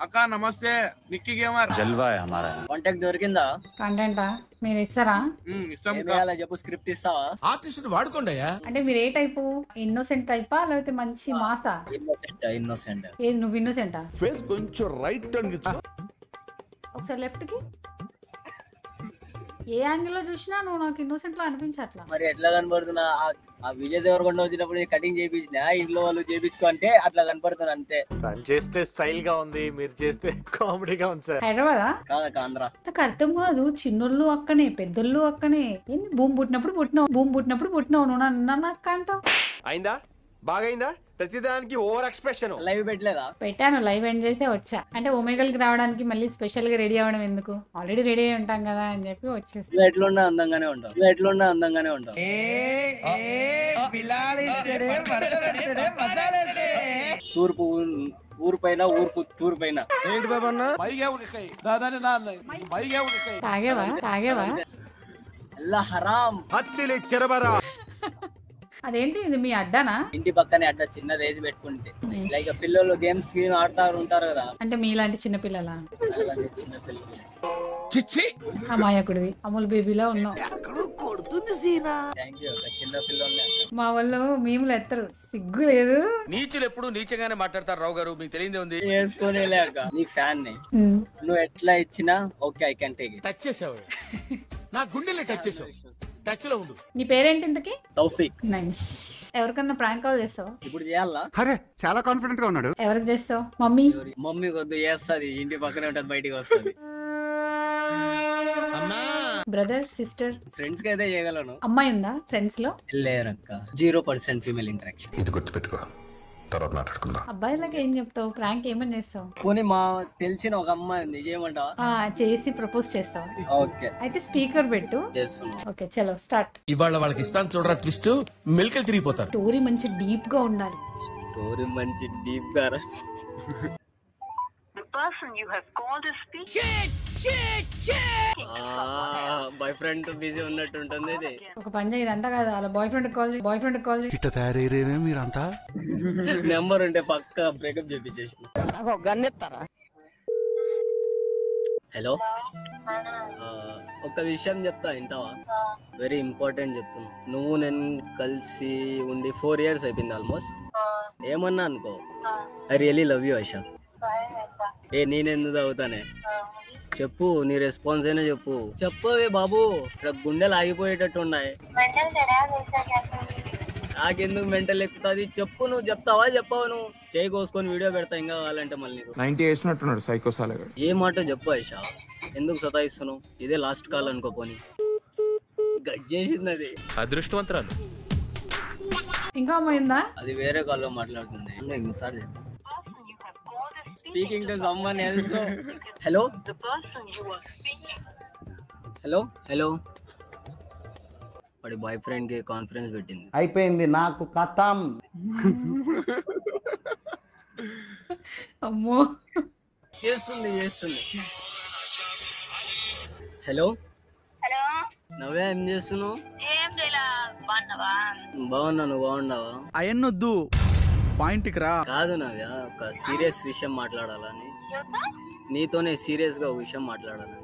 అక్క నమస్తే నిక్కీ గేమర్ జల్వా హమారా కాంటాక్ట్ దొరికిందా కంటెంటా మీరు ఇస్తారా? ఇస్తాం చెప్పు స్క్రిప్ట్ ఇస్తావా? ఆర్టిస్ట్ వాడుకోండియా. అంటే మీరు ఏ టైపు? ఇన్నోసెంట్ టైపా లేకపోతే మంచి మాసా? ఇన్నోసెంట్. ఏది నువ్వు ఇన్నోసెంటా? ఫేస్ కొంచెం రైట్ టర్న్ ఒకసారి లెఫ్ట్ కి. ఏ యాంగిల్ లో చూసినా నువ్వు నాకు ఇన్నోసెంట్ లో అనిపించట్లా. మరి ఎట్లా కనబడుతున్నా? ఆ విజయ్ దేవరకొండ వచ్చినప్పుడు కటింగ్ చేయించిన ఇంట్లో వాళ్ళు చేయించుకో అంటే అట్లా కనపడుతున్నా అంతే. తను చేస్తే స్టైల్ గా ఉంది, మీరు చేస్తే కామెడీగా ఉంది సార్. హైదరాబాదా? కాదక్క ఆంధ్ర. నాకు అర్థం కాదు, చిన్నోళ్ళు అక్కనే పెద్దోళ్ళు అక్కనే. ఏంది భూమి పుట్టినప్పుడు పుట్టినావు నువ్వు నన్ను అక్క అంటావు. అయిందా? బాగైందా? ప్రతిదానికి ఓవర్ ఎక్స్ప్రెషన్. లైవ్ పెట్టలేదా? పెట్టాను, లైవ్ ఎండ్ చేస్తే వచ్చా. అంటే ఒమేగల్కి రావడానికి మళ్ళీ స్పెషల్ గా రెడీ అవ్వడం ఎందుకు? ఆల్రెడీ రెడీ అయి ఉంటాం కదా అని చెప్పి వచ్చేసి. నువ్వు ఎట్లున్నా అందంగానే ఉంటావు. తూర్పు ఊరు పైన తూరు పైన ఏంటి బాబా అన్న? తాగేవా? అల్లా హరాం. హత్తిలి చెరబరా. అదేంటి ఇది మీ అడ్డానా? ఇంటి పక్కనే అడ్డ చిన్న రేజ్ పెట్టుకుంటే లైక్ పిల్లలు గేమ్స్ ఆడుతారు కదా. అంటే మీలాంటి చిన్న పిల్లలా? చిన్న పిల్లలు అమాయకుడివి, అమూల్ బేబీలా ఉన్నావు. చిన్న పిల్లలు మా వాళ్ళు మీములు ఎత్తరు, సిగ్గు లేదు. నీచులు ఎప్పుడు నీచగానే మాట్లాడతారు రావు గారు, మీకు తెలియదే ఉంది. వేసుకోలేక నీ ఫ్యాన్ ని నువ్వు ఎట్లా ఇచ్చినా okay I can take it. Touch చేసావు, నా గుండెల్ని టచ్ చేసావు. టచ్ లో ఉండు. నీ పేరేంటి ఇంతకి? తౌఫీక్. నైస్. ఎవరికన్నా ప్రాంక్ కాల్ చేస్తావా? ఇప్పుడు చేయాలా? అరే చాలా కాన్ఫిడెంట్ గా ఉన్నాడు. ఎవరికి చేస్తావు? మమ్మీ కొద్ది చేస్తుంది, ఇంటి పక్కనే ఉంటది, బయటికి వస్తుంది. బ్రదర్ సిస్టర్ ఫ్రెండ్స్ కి అయితే చేయగలను. అమ్మాయి ఉందా ఫ్రెండ్స్ లో? లేరక్క, 0% ఫీమేల్ ఇంటరాక్షన్. ఇది గుర్తుపెట్టుకో, తర్వాత మాట్లాడుకుందాం. అబ్బాయిలకి ఏం చెప్తావు? ప్రాంక్ ఏమని చేస్తావు? పోనీ మా తెలిసిన ఒక అమ్మాయి ఉంది, చేయమంటావా? చేసి ప్రపోజ్ చేస్తావు. ఓకే అయితే స్పీకర్ పెట్టు. చేస్తున్నా. ఓకే చలో స్టార్ట్. ఇవాళ వాళ్ళకి ఇస్తాను చూడరా ట్విస్ట్, మిల్కలు తిరిగిపోతారు. స్టోరీ మంచి డీప్ గా ఉండాలి. స్టోరీ మంచి డీప్ గా. బాయ్ ఫ్రెండ్ తో బిజీ ఉన్నట్టు ఉంటుంది ఇది. ఒక పని చేయి, ఇదంతా కాదు అలా బాయ్ ఫ్రెండ్ కాల్ ఇట్ట తయారయ్యేనే మీరంతా. నెంబర్ ఉంటే పక్క బ్రేకప్ చేపించేసింది. హలో, ఒక విషయం చెప్తా, వింటావా? వెరీ ఇంపార్టెంట్ చెప్తున్నా. నువ్వు నేను కలిసి ఉండి 4 years అయిపోయింది ఆల్మోస్ట్. ఏమన్నా అనుకో, I really love you Ayesha. నేనెందుకు అవుతానే చెప్పు, నీ రెస్పాన్స్ అయినా చెప్పవే బాబు. ఇక్కడ గుండెలు ఆగిపోయేటట్టు ఉన్నాయి. నాకెందుకు మెంటల్ ఎక్కుతుంది? చెప్పు, నువ్వు చెప్పవా నువ్వు? చేయి కోసుకొని వీడియో పెడతా ఇంకా కావాలంటే మళ్ళీ. 90 వేసినట్టున్నాడు సైకోసాలగా. ఏ మాట చెప్పు ఆయిషా, ఎందుకు సతాయిస్తున్నావు? ఇదే లాస్ట్ కాల్ అనుకోపోని. గట్ చేసింది అది. అదృష్టవంతరాలు. ఇంకా అమ్మాయిందా? అది వేరే కాల్లో మాట్లాడుతుంది. ఇంకోసారి speaking to someone else. Hello వాడి బాయ్ ఫ్రెండ్ కి కాన్ఫరెన్స్ పెట్టింది. అయిపోయింది నాకు కథం. అమ్మో చేస్తుంది. హలో నవ్వే, ఏం చేస్తున్నావు? బాగున్నా, నువ్వు బాగున్నావా? అయన్నొద్దు, పాయింట్ కి రా. కాదు నవ్య, ఒక సీరియస్ విషయం మాట్లాడాలని. నీతోనే సీరియస్ గా ఒక విషయం మాట్లాడాలని.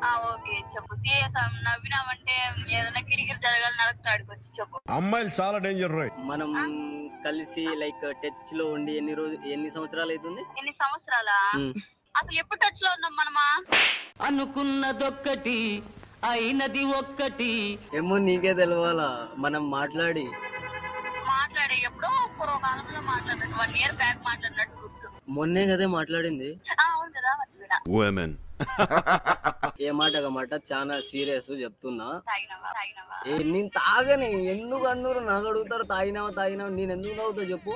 అమ్మాయిలు చాలా డేంజర్ రోయ్. మనం కలిసి లైక్ టచ్ లో ఉండి ఎన్ని సంవత్సరాలు అవుతుంది? ఎన్ని సంవత్సరాలా? అసలు ఎప్పుడు టచ్ లో ఉన్నాం మనమా? అనుకున్నదొక్కటి అయినది ఒక్కటి. ఏమో నీకే తెలవాలా. మనం మాట్లాడే ఎప్పుడో పూర్వకాలంలో మాట్లాడినట్టు, 1 year బ్యాక్ మాట్లాడినట్టు గుర్తు. మొన్నే కదే మాట్లాడింది. అవును కదా, మర్చిపోయినా. ఏ మాట ఒక మాట చాలా సీరియస్ చెప్తున్నా. తాగినవా? నేను తాగని. ఎందుకు అందరూ నాకు అడుగుతారు తాగినావా? నేను ఎందుకు తాగుతా చెప్పు?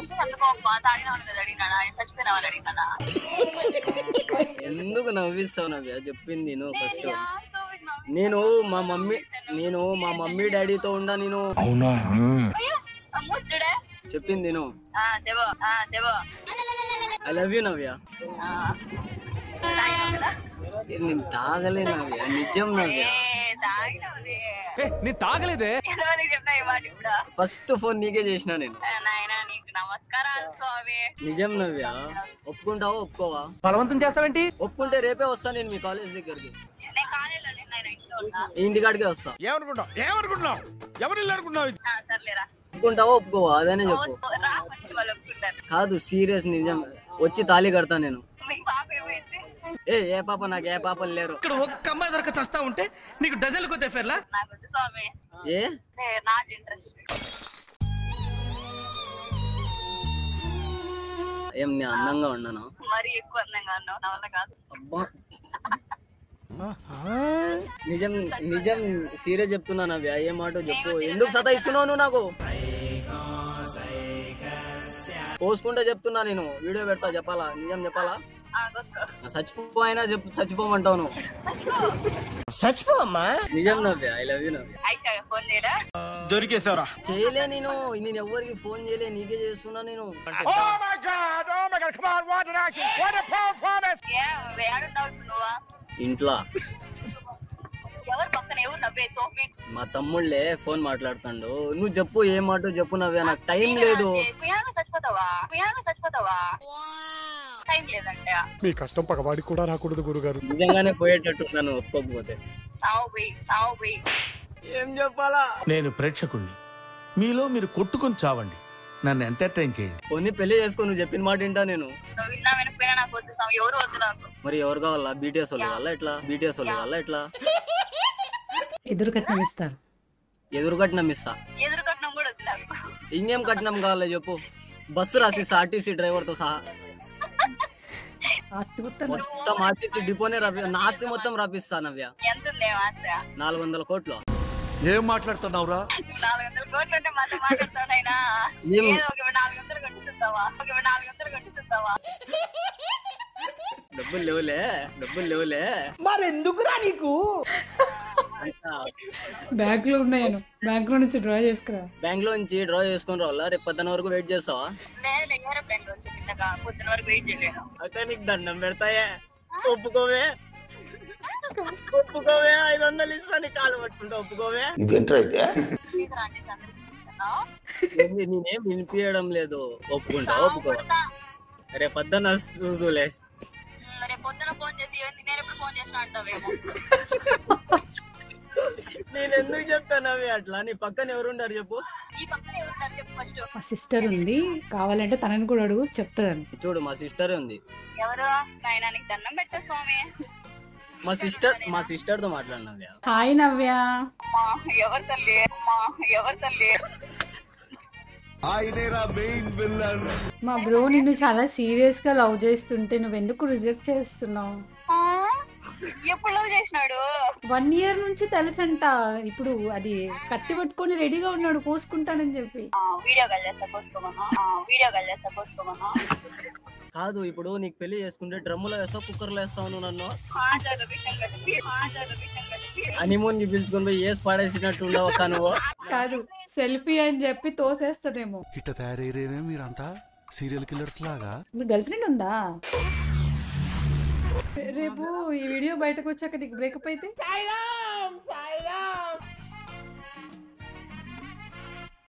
ఎందుకు నవ్విస్తావు నవ్య? చెప్పింది నేను ఫస్ట్. నేను మా మమ్మీ డాడీతో ఉండా. నేను చెప్పింది నేను. ఐ లవ్ యూ నవ్య. నేను తాగలే నవ్య, నిజం నవ్య. నేను తాగలేదే. ఎంతమందికి చెప్పినా ఈ మాట ఇప్పుడు? ఫస్ట్ ఫోన్ నీకే చేసిన నేను. నాయనా నీకు నమస్కారాలు స్వామి. నిజం నవ్య, ఒప్పుకుంటావా ఒప్పుకోవా? బలవంతం చేస్తావేంటి? ఒప్పుకుంటే రేపే వస్తాను నేను మీ కాలేజ్ దగ్గరికి. నేను కాలేజీలో లేను, నేను ఇంట్లో ఉన్నా. ఇంటికాడికే వస్తా. ఏమనుకుంటున్నావు ఎవరు ఇల్లు అనుకుంటున్నావు? సర్లేరా. ఒప్పుకుంటావా ఒప్పుకోవా అదేనే చెప్పు. రా వచ్చి వాళ్ళు ఒప్పుకుంటారు. కాదు సీరియస్ నిజం, వచ్చి తాళి కడతా నేను. మీ పాప ఏమైంది? ఏ పాప, నాకు ఏ పాపలు లేరు. ఇక్కడ ఒక్క అమ్మాయి దొరక చస్తా ఉంటే నీకు డజన్లు కొద్దే ఫెర్లా. నాకు వద్దు స్వామి. ఏ నాట్ ఇంట్రెస్ట్. ఏం నేను అందంగా ఉన్నాను? మరి ఎక్కువ అందంగా ఉన్నావు, నా వల్ల కాదు. అబ్బా నిజం నిజం సీరియస్ చెప్తున్నా నవ్య, ఏ మాట చెప్పు. ఎందుకు సతాయిస్తున్నావు నువ్వు నాకు? పోసుకుంటే చెప్తున్నా నేను, వీడియో పెడతా. చెప్పాలా? నిజం చెప్పాలా? చచ్చిపోయినా చెప్పు, చచ్చిపోమంటావు నువ్వు. చచ్చిపోమ్మా. నిజం Navya, I love you Navya. Phone చేయరా? దొరికేసావరా? చేయలే నేను ఎవరికి ఫోన్ చేయలే, నీకే చేస్తున్నా నేను. ఏడున్నావు నువ్వా? ఇంట్లో ఎవరు పక్కన ఎవరు నవ్వే తోపి? మా తమ్ముళ్ళే ఫోన్ మాట్లాడుతాడు. నువ్వు చెప్పు, ఏ మాట చెప్పు నవ్య, నాకు టైం లేదు. చచ్చిపోతావా? టైం లేదంటే మీ కష్టం పగవాడికి కూడా రాకూడదు గురుగారు. నిజంగానే పోయేటట్టు నన్ను ఒప్పుకోకపోతే. సావు పోయి. ఏం చెప్పాలా? నేను ప్రేక్షకుణ్ణి, మీలో మీరు కొట్టుకొని చావండి, నన్ను ఎంటర్టైన్ చేయండి. కొన్ని పెళ్లి చేసుకో, నువ్వు చెప్పిన మాట వింటా నేను. నువ్వు విన్నా వినకపోయినా నాకు వద్దు స్వామి. ఎవరు వద్దు నాకు. మరి ఎవరు కావాలా? బీటీఎస్ వాళ్ళు కావాలా? ఎట్లా ఎదురు కట్నం ఇస్తారు. ఎదురు కట్నం ఇస్తా. ఎదురు కట్నం కూడా వద్దు నాకు. ఇంకేం కట్నం కావాలో చెప్పు. బస్సు రాసిస్తా, ఆర్టీసీ డ్రైవర్ తో సహా. ఆస్తి మొత్తం మొత్తం ఆర్టీసీ డిపోనే నాస్తి మొత్తం రప్పిస్తా నవ్య. ఎంత ఉంది ఆశ? 400 కోట్లు. ఏం మాట్లాడుతున్నావురా? 400 కోట్లు అంటే మాతో మాట్లాడుతానైనా. ఏం? 400 కట్టుకుంటావా? డబ్బులు లేవులే. మరెందుకురా నీకు? బ్యాంక్ లో ఉన్నాయను, బ్యాంక్ లో నుంచి డ్రా చేసుకురా. బ్యాంక్ లో నుంచి డ్రా చేసుకుని రావాలా? రేపు 10 వరకు వెయిట్ చేస్తావా? లేదు, ఏరోప్లేన్ లో వచ్చి తిన్నగా పొద్దున వరకు వెయిట్ చేయలేను. అయితే నీకు దండం పెడతాయే, ఒప్పుకోవే. 500 ఇస్తా, నీ కాలు పట్టుకుంటా, ఒప్పుకోవే. స్పీకర్ ఆన్ చేసి అందరికీ చూపిస్తున్నావు. నేనేం వినిపించడం లేదు. ఒప్పుకుంటా ఒప్పుకో. రేపు పొద్దున్న చూసులే. రేపు పొద్దున ఫోన్ చేసి నేను ఎప్పుడు ఫోన్ చేసిన అంటావేమో. నేను ఎందుకు చెప్తాను అవి అట్లా? నీ పక్కన ఎవరుంటారు చెప్పు. ఈ పక్కన ఎవరుంటారు చెప్పు ఫస్ట్. మా సిస్టర్ ఉంది, కావాలంటే తనని కూడా అడుగు, చెప్తాను. చూడు, మా సిస్టర్ ఉంది. ఎవరు? నాయనా నీకు దండం పెట్టు స్వామి. మా సిస్టర్ తో మాట్లాడినవ్యా. హాయ్ నవ్య. ఎవరు తల్లి? మా బ్రో నిన్ను చాలా సీరియస్ గా లవ్ చేస్తుంటే నువ్వెందుకు రిజెక్ట్ చేస్తున్నావు? ఎప్పుడు లవ్ చేసినాడు? 1 year నుంచి తెలుసంట. ఇప్పుడు అది కత్తి పట్టుకొని రెడీగా ఉన్నాడు కోసుకుంటానని చెప్పి. వీడియో కాల్ చేస్తా కోసుకోమన్నా. కాదు, ఇప్పుడు నీకు పెళ్లి చేసుకుంటే డ్రమ్ములో వేస్తావు, కుక్కర్లో వేస్తావు నువ్వు నన్ను. హనీమూన్ కి పిలుచుకొని పోయి వేసి పాడేసినట్టు ఉండవు అక్క నువ్వు. కాదు, సెల్ఫీ అని చెప్పి తోసేస్తదేమో. ఇట్ట తయారయ్యేనే మీరంతా సీరియల్ కిల్లర్స్ లాగా. మీ గర్ల్ ఫ్రెండ్ ఉందా? రేపు ఈ వీడియో బయటకు వచ్చాక నీకు బ్రేకప్ అయితే